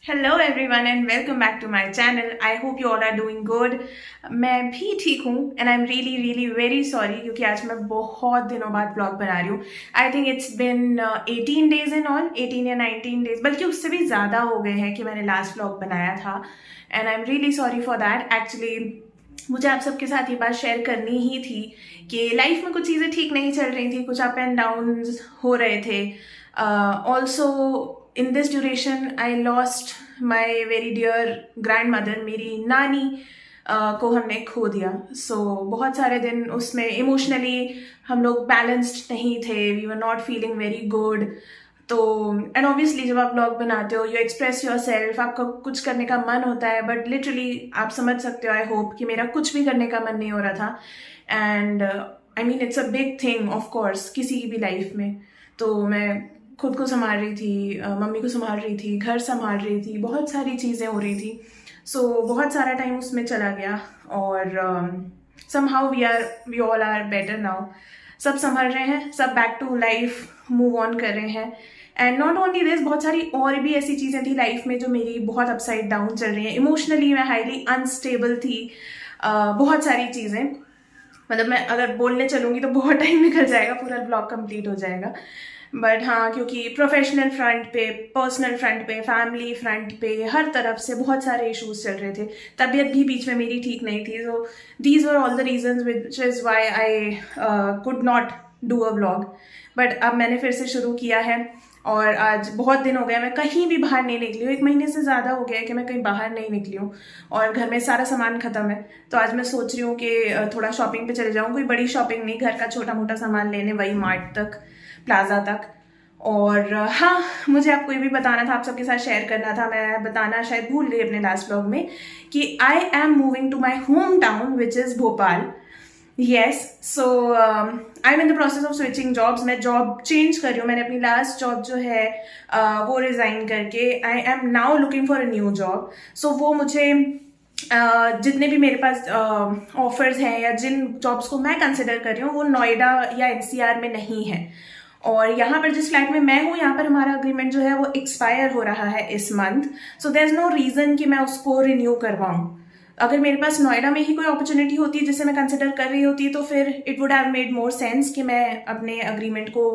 Hello everyone and welcome back to my channel. I hope you all are doing good. मैं भी ठीक हूँ and I am really really very sorry क्योंकि आज मैं बहुत दिनों बाद ब्लॉग बना रही हूँ। I think it's been 18 days in all, 18 या 19 डेज, बल्कि उससे भी ज़्यादा हो गए हैं कि मैंने लास्ट ब्लॉग बनाया था and I am really sorry for that. Actually मुझे आप सबके साथ ये बात शेयर करनी ही थी कि लाइफ में कुछ चीज़ें ठीक नहीं चल रही थी, कुछ अप एंड डाउन हो रहे थे। Also in this duration I lost my very dear grandmother, मेरी नानी को हमने खो दिया। सो बहुत सारे दिन उसमें इमोशनली हम लोग बैलेंस्ड नहीं थे, we were not feeling very good. तो एंड ऑब्वियसली जब आप ब्लॉग बनाते हो, यू एक्सप्रेस योर सेल्फ, आपका कुछ करने का मन होता है, बट लिटरली आप समझ सकते हो आई होप कि मेरा कुछ भी करने का मन नहीं हो रहा था। And I mean it's a big thing of course किसी की भी लाइफ में। तो मैं खुद को संभाल रही थी, मम्मी को संभाल रही थी, घर संभाल रही थी, बहुत सारी चीज़ें हो रही थी। सो बहुत सारा टाइम उसमें चला गया और somehow we all are better now। सब संभल रहे हैं, सब back to life move on कर रहे हैं। एंड नॉट ओनली दिस, बहुत सारी और भी ऐसी चीज़ें थी लाइफ में जो मेरी बहुत अपसाइड डाउन चल रही हैं। इमोशनली मैं हाईली अनस्टेबल थी। बहुत सारी चीज़ें, मतलब मैं अगर बोलने चलूँगी तो बहुत टाइम निकल जाएगा, पूरा ब्लॉग कंप्लीट हो जाएगा। बट हाँ, क्योंकि प्रोफेशनल फ्रंट पे, पर्सनल फ्रंट पे, फैमिली फ्रंट पे, हर तरफ से बहुत सारे इश्यूज चल रहे थे। तबीयत भी बीच में मेरी ठीक नहीं थी। So these were all the reasons which is why I could not do a vlog. But अब मैंने फिर से शुरू किया है और आज बहुत दिन हो गए मैं कहीं भी बाहर नहीं निकली हूँ। 1 महीने से ज़्यादा हो गया है कि मैं कहीं बाहर नहीं निकली हूँ और घर में सारा सामान ख़त्म है। तो आज मैं सोच रही हूँ कि थोड़ा शॉपिंग पे चले जाऊँ, कोई बड़ी शॉपिंग नहीं, घर का छोटा मोटा सामान लेने, वही मार्ट तक, प्लाजा तक। और हाँ, मुझे आपको ये भी बताना था, आप सबके साथ शेयर करना था, मैं बताना शायद भूल गई अपने लास्ट ब्लॉग में, कि I am moving to my home town which is Bhopal. Yes, so I am in the process of switching jobs. मैं जॉब चेंज कर रही हूँ। मैंने अपनी लास्ट जॉब जो है वो रिज़ाइन करके I am now looking for a new job. So वो मुझे जितने भी मेरे पास ऑफर्स हैं या जिन जॉब्स को मैं कंसिडर कर रही हूँ वो नोएडा या एनसीआर में नहीं है। और यहाँ पर जिस फ्लैट में मैं हूँ, यहाँ पर हमारा अग्रीमेंट जो है वो एक्सपायर हो रहा है इस month. So there is no reason कि मैं उसको रिन्यू करवाऊँ। अगर मेरे पास नोएडा में ही कोई अपॉर्चुनिटी होती जिसे मैं कंसिडर कर रही होती तो फिर it would have made more sense कि मैं अपने अग्रीमेंट को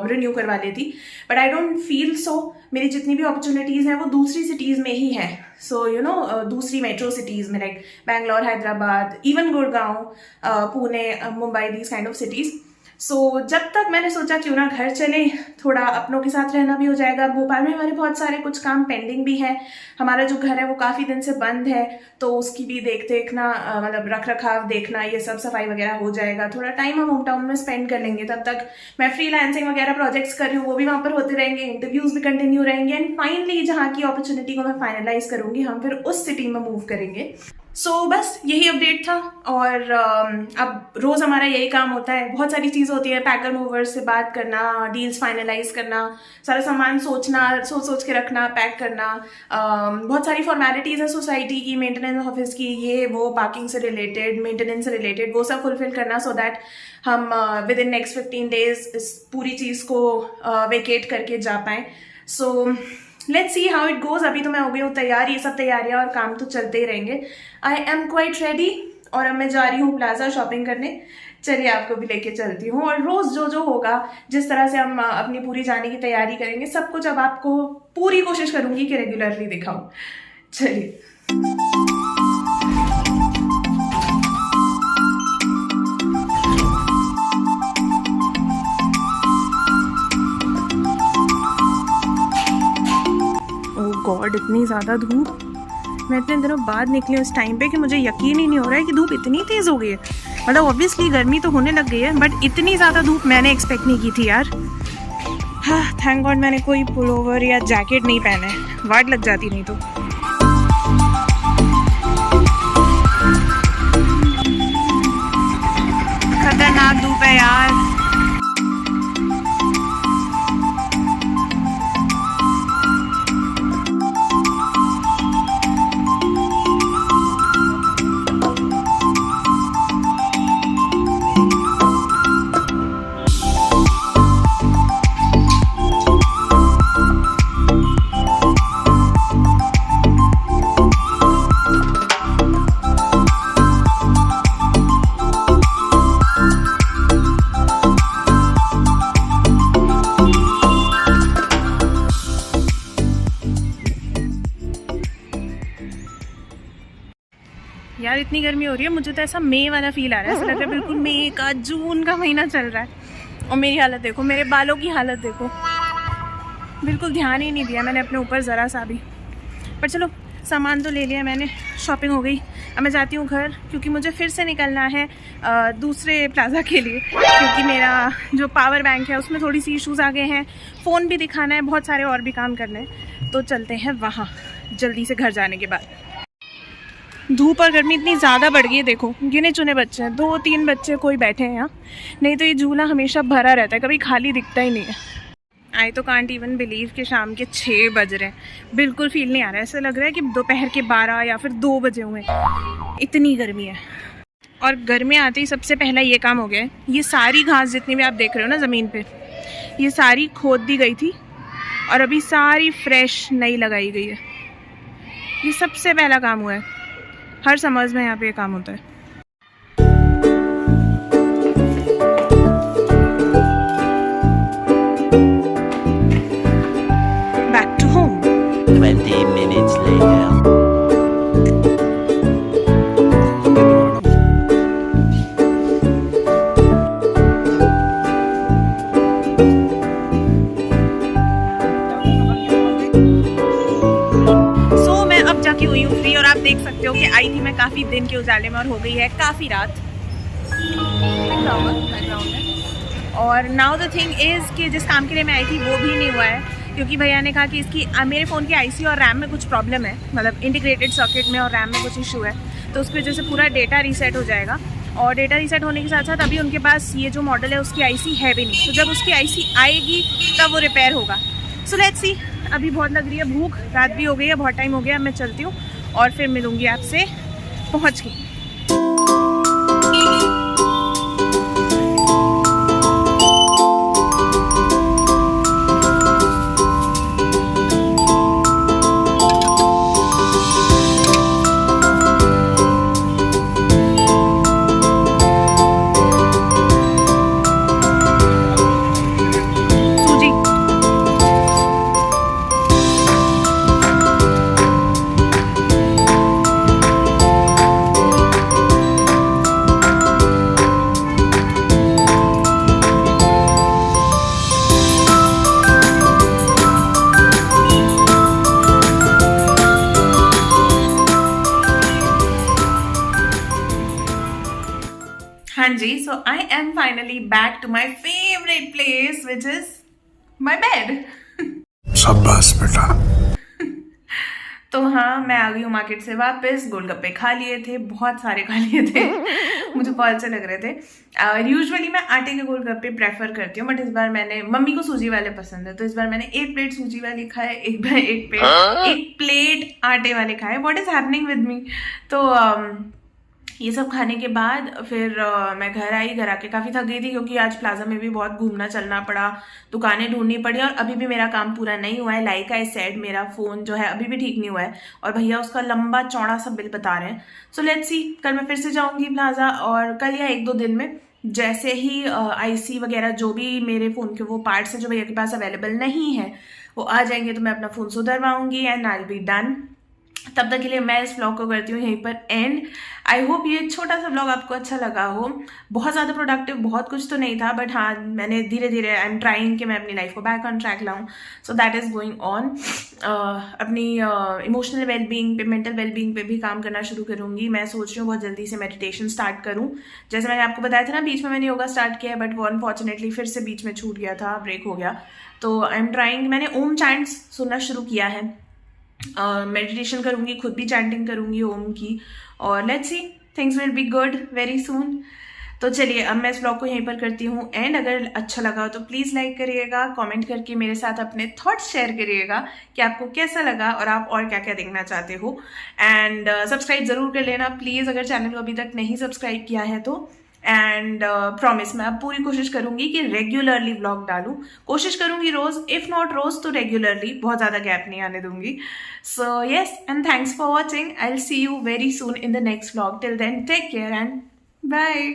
रिन्यू करवा लेती। But I don't feel so. मेरी जितनी भी अपॉर्चुनिटीज़ हैं वो दूसरी सिटीज़ में ही हैं। सो यू नो, दूसरी मेट्रो सिटीज़ में, like Bangalore, Hyderabad, even Gurgaon, Pune, Mumbai, these kind of cities. So जब तक मैंने सोचा क्यों ना घर चले, थोड़ा अपनों के साथ रहना भी हो जाएगा। भोपाल में हमारे बहुत सारे कुछ काम पेंडिंग भी हैं। हमारा जो घर है वो काफ़ी दिन से बंद है, तो उसकी भी देख देखना, मतलब रख रखाव देखना, ये सब सफाई वगैरह हो जाएगा। थोड़ा टाइम हम होम टाउन में स्पेंड कर लेंगे। तब तक मैं फ्रीलांसिंग वगैरह प्रोजेक्ट्स कर रही हूँ, वो भी वहाँ पर होते रहेंगे, इंटरव्यूज़ भी कंटिन्यू रहेंगे। एंड फाइनली जहाँ की अपॉर्चुनिटी को मैं फाइनलाइज करूँगी, हम फिर उस सिटी में मूव करेंगे। सो बस यही अपडेट था। और अब रोज़ हमारा यही काम होता है, बहुत सारी चीज़ होती है, पैकर मूवर्स से बात करना, डील्स फाइनलाइज करना, सारा सामान सोचना, सोच के रखना, पैक करना, बहुत सारी फॉर्मेलिटीज़ है सोसाइटी की, मेंटेनेंस ऑफिस की, ये वो, पार्किंग से रिलेटेड, मेंटेनेंस से रिलेटेड, वो सब फुलफिल करना सो दैट हम विद इन नेक्स्ट 15 डेज इस पूरी चीज़ को वेकेट करके जा पाएँ। So let's see how it goes. अभी तो मैं हो गई हूँ तैयार, ये सब तैयारियाँ और काम तो चलते ही रहेंगे। आई एम क्वाइट रेडी और अब मैं जा रही हूँ प्लाजा शॉपिंग करने। चलिए आपको भी लेके चलती हूँ और रोज़ जो जो होगा, जिस तरह से हम अपनी पूरी जाने की तैयारी करेंगे, सब कुछ अब आपको पूरी कोशिश करूँगी कि रेगुलरली दिखाऊँ। चलिए, गॉड इतनी ज़्यादा धूप। मैं इतने दिनों बाद निकली हूँ इस टाइम पे कि मुझे यकीन ही नहीं हो रहा है कि धूप इतनी तेज़ हो गई है। मतलब ऑब्वियसली गर्मी तो होने लग गई है, बट इतनी ज़्यादा धूप मैंने एक्सपेक्ट नहीं की थी यार। हाँ, थैंक गॉड मैंने कोई पुलोवर या जैकेट नहीं पहना है, वाट लग जाती नहीं तो। खतरनाक धूप है यार। इतनी गर्मी हो रही है, मुझे तो ऐसा मई वाला फील आ रहा है, ऐसा लग रहा है बिल्कुल मई का जून का महीना चल रहा है। और मेरी हालत देखो, मेरे बालों की हालत देखो, बिल्कुल ध्यान ही नहीं दिया मैंने अपने ऊपर ज़रा सा भी। पर चलो सामान तो ले लिया मैंने, शॉपिंग हो गई। अब मैं जाती हूँ घर, क्योंकि मुझे फिर से निकलना है दूसरे प्लाज़ा के लिए, क्योंकि मेरा जो पावर बैंक है उसमें थोड़ी सी इश्यूज़ आ गए हैं, फ़ोन भी दिखाना है, बहुत सारे और भी काम करने हैं। तो चलते हैं वहाँ जल्दी से घर जाने के बाद। धूप और गर्मी इतनी ज़्यादा बढ़ गई है, देखो गिने चुने बच्चे हैं, 2-3 बच्चे कोई बैठे हैं यहाँ, नहीं तो ये झूला हमेशा भरा रहता है, कभी खाली दिखता ही नहीं है। आई तो कांट इवन बिलीव कि शाम के 6 बज रहे हैं, बिल्कुल फील नहीं आ रहा है, ऐसा लग रहा है कि दोपहर के 12 या फिर 2 बजे हुए, इतनी गर्मी है। और गर्मी आते ही सबसे पहला ये काम हो गया है, ये सारी घास जितनी भी आप देख रहे हो ना ज़मीन पे, ये सारी खोद दी गई थी और अभी सारी फ्रेश नई लगाई गई है। ये सबसे पहला काम हुआ है, हर समर्स में यहाँ पे ये काम होता है। Back to home. 20 minutes later. जाके हुई हूँ फ्री, और आप देख सकते हो कि आई थी मैं काफ़ी दिन के उजाले में और हो गई है काफ़ी रात। और नाउ द थिंग इज़ कि जिस काम के लिए मैं आई थी वो भी नहीं हुआ है, क्योंकि भैया ने कहा कि इसकी मेरे फ़ोन की आईसी और रैम में कुछ प्रॉब्लम है, मतलब इंटीग्रेटेड सर्किट में और रैम में कुछ इशू है, तो उसकी वजह से पूरा डेटा रीसेट हो जाएगा। और डेटा रीसेट होने के साथ साथ अभी उनके पास ये जो मॉडल है उसकी आईसी है भी नहीं, तो जब उसकी आईसी आएगी तब वो रिपेयर होगा। So let's see. अभी बहुत लग रही है भूख, रात भी हो गई है, बहुत टाइम हो गया, मैं चलती हूँ और फिर मिलूँगी आपसे पहुँच के। हाँ जी, so I am finally back to my favorite place, which is my bed. शाबाश बेटा। तो हाँ, मैं आ गई हूँ मार्केट से वापस। गोलगप्पे खा लिए थे, बहुत सारे खा लिए थे मुझे बहुत अच्छे लग रहे थे। यूजुअली मैं आटे के गोलगप्पे प्रेफर करती हूँ, बट इस बार मैंने, मम्मी को सूजी वाले पसंद है, तो इस बार मैंने 1 प्लेट सूजी वाले खाए, एक प्लेट आटे वाले खाए। What is happening with me? तो ये सब खाने के बाद फिर मैं घर आई। घर आके काफ़ी थक गई थी, क्योंकि आज प्लाजा में भी बहुत घूमना चलना पड़ा, दुकानें ढूंढनी पड़ी, और अभी भी मेरा काम पूरा नहीं हुआ है। लाइक आई सेड, मेरा फ़ोन जो है अभी भी ठीक नहीं हुआ है, और भैया उसका लंबा चौड़ा सा बिल बता रहे हैं। सो लेट्स सी, कल मैं फिर से जाऊँगी प्लाजा, और कल या 1-2 दिन में जैसे ही आईसी वगैरह जो भी मेरे फ़ोन के वो पार्ट्स हैं जो भैया के पास अवेलेबल नहीं है वो आ जाएंगे, तो मैं अपना फ़ोन सुधरवाऊँगी and I will be done. तब तक के लिए मैं इस व्लॉग को करती हूँ यहीं पर एंड। आई होप ये छोटा सा व्लॉग आपको अच्छा लगा हो। बहुत ज़्यादा प्रोडक्टिव, बहुत कुछ तो नहीं था, बट हाँ, मैंने धीरे धीरे आई एम ट्राइंग कि मैं अपनी लाइफ को बैक ऑन ट्रैक लाऊं। So that is going on. अपनी इमोशनल वेलबींग पे, मेंटल वेलबींग पे भी काम करना शुरू करूँगी। मैं सोच रही हूँ बहुत जल्दी से मेडिटेशन स्टार्ट करूँ। जैसे मैंने आपको बताया था ना, बीच में मैंने योगा स्टार्ट किया है, बट वो अनफॉर्चुनेटली फिर से बीच में छूट गया था, ब्रेक हो गया। तो आई एम ट्राइंग, मैंने ओम चैंट्स सुनना शुरू किया है। मेडिटेशन करूँगी, खुद भी चैंटिंग करूँगी ओम की, और let's see, things will be good very soon. तो चलिए, अब मैं इस व्लॉग को यहीं पर करती हूँ एंड अगर अच्छा लगा हो तो प्लीज़ लाइक करिएगा, कमेंट करके मेरे साथ अपने थॉट्स शेयर करिएगा कि आपको कैसा लगा और आप और क्या क्या देखना चाहते हो। एंड सब्सक्राइब ज़रूर कर लेना प्लीज़, अगर चैनल को अभी तक नहीं सब्सक्राइब किया है तो। एंड प्रॉमिस, मैं अब पूरी कोशिश करूँगी कि रेगुलरली व्लॉग डालूँ। कोशिश करूँगी रोज़, इफ़ नॉट रोज़ तो रेगुलरली, बहुत ज़्यादा गैप नहीं आने दूँगी। So yes, and thanks for watching. I will see you very soon in the next vlog. Till then, take care and bye.